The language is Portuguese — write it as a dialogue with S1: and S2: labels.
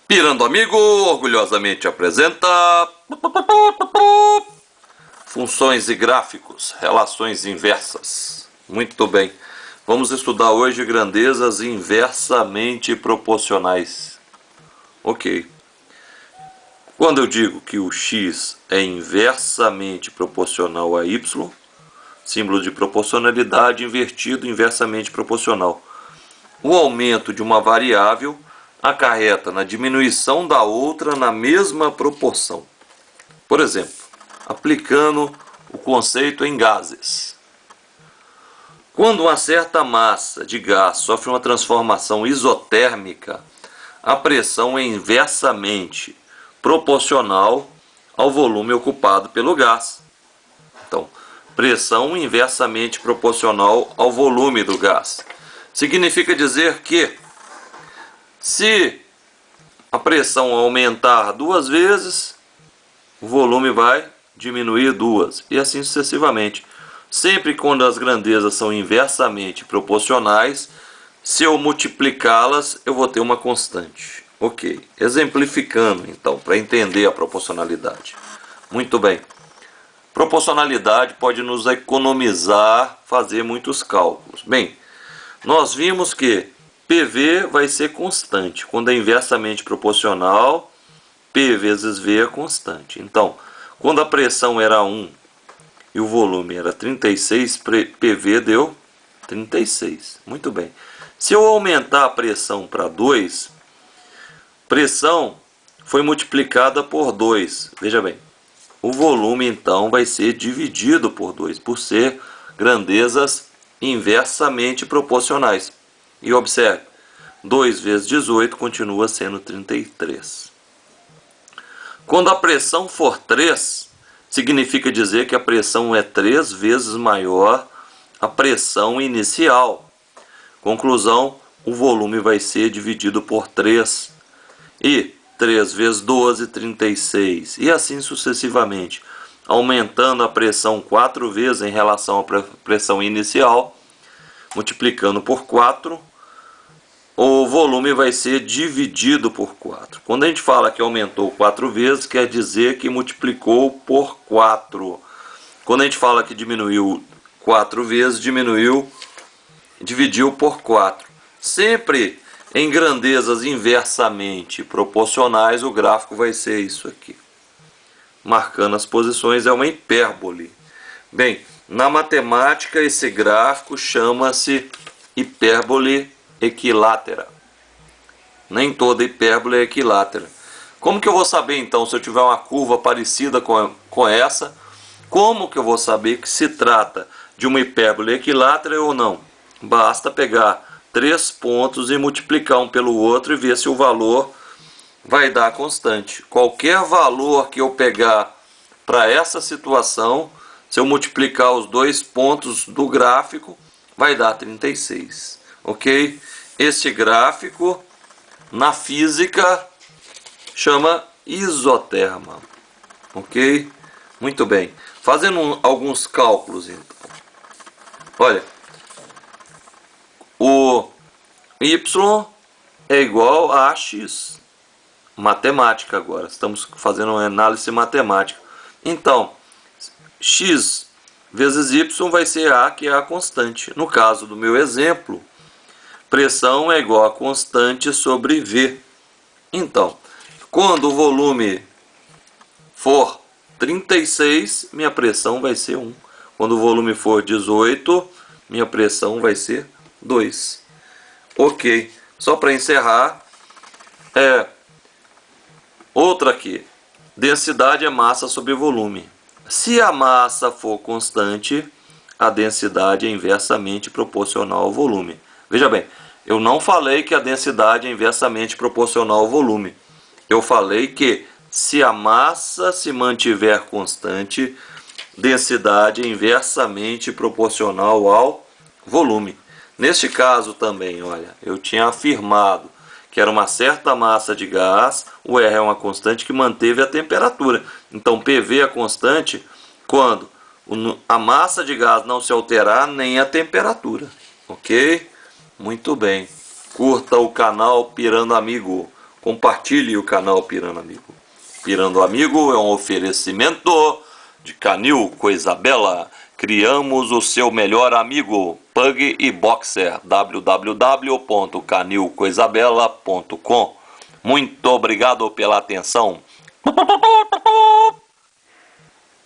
S1: Pirando Amigo orgulhosamente apresenta funções e gráficos, relações inversas. Muito bem, vamos estudar hoje grandezas inversamente proporcionais. Ok. Quando eu digo que o x é inversamente proporcional a y, símbolo de proporcionalidade invertido inversamente proporcional. O aumento de uma variável acarreta na diminuição da outra na mesma proporção. Por exemplo, aplicando o conceito em gases. Quando uma certa massa de gás sofre uma transformação isotérmica, a pressão é inversamente proporcional ao volume ocupado pelo gás. Então, pressão inversamente proporcional ao volume do gás. Significa dizer que, se a pressão aumentar 2 vezes, o volume vai diminuir 2, e assim sucessivamente. Sempre quando as grandezas são inversamente proporcionais, se eu multiplicá-las, eu vou ter uma constante. Ok, exemplificando então, para entender a proporcionalidade. Muito bem. Proporcionalidade pode nos economizar fazer muitos cálculos. Bem, nós vimos que PV vai ser constante. Quando é inversamente proporcional, P vezes V é constante. Então, quando a pressão era 1 e o volume era 36, PV deu 36. Muito bem. Se eu aumentar a pressão para 2, pressão foi multiplicada por 2. Veja bem, o volume então vai ser dividido por 2, por ser grandezas inversamente proporcionais. E observe, 2 vezes 18 continua sendo 33. Quando a pressão for 3, significa dizer que a pressão é 3 vezes maior a pressão inicial. Conclusão, o volume vai ser dividido por 3. E 3 vezes 12, 36. E assim sucessivamente, aumentando a pressão 4 vezes em relação à pressão inicial, multiplicando por 4, o volume vai ser dividido por 4. Quando a gente fala que aumentou 4 vezes, quer dizer que multiplicou por 4. Quando a gente fala que diminuiu 4 vezes, dividiu por 4. Sempre em grandezas inversamente proporcionais, o gráfico vai ser isso aqui. Marcando as posições, é uma hipérbole. Bem, na matemática, esse gráfico chama-se hipérbole equilátera. Nem toda hipérbole é equilátera. Como que eu vou saber então, se eu tiver uma curva parecida com essa, como que eu vou saber que se trata de uma hipérbole equilátera ou não? Basta pegar 3 pontos e multiplicar um pelo outro e ver se o valor vai dar constante. Qualquer valor que eu pegar para essa situação, se eu multiplicar os 2 pontos do gráfico, vai dar 36. Ok? Este gráfico, na física, chama isoterma. Ok? Muito bem. Fazendo alguns cálculos, então. Olha, o y é igual a x. Matemática agora. Estamos fazendo uma análise matemática. Então, x vezes y vai ser a, que é a constante. No caso do meu exemplo, pressão é igual a constante sobre V. Então, quando o volume for 36, minha pressão vai ser 1. Quando o volume for 18, minha pressão vai ser 2. Ok. Só para encerrar, outra aqui. Densidade é massa sobre volume. Se a massa for constante, a densidade é inversamente proporcional ao volume. Veja bem, eu não falei que a densidade é inversamente proporcional ao volume. Eu falei que, se a massa se mantiver constante, densidade é inversamente proporcional ao volume. Neste caso também, olha, eu tinha afirmado que era uma certa massa de gás, o R é uma constante que manteve a temperatura. Então, PV é constante quando a massa de gás não se alterar, nem a temperatura. Ok? Muito bem. Curta o canal Pirando Amigo. Compartilhe o canal Pirando Amigo. Pirando Amigo é um oferecimento de Canil Coisa Bela. Criamos o seu melhor amigo, Pug e Boxer. www.canilcoisabela.com. Muito obrigado pela atenção.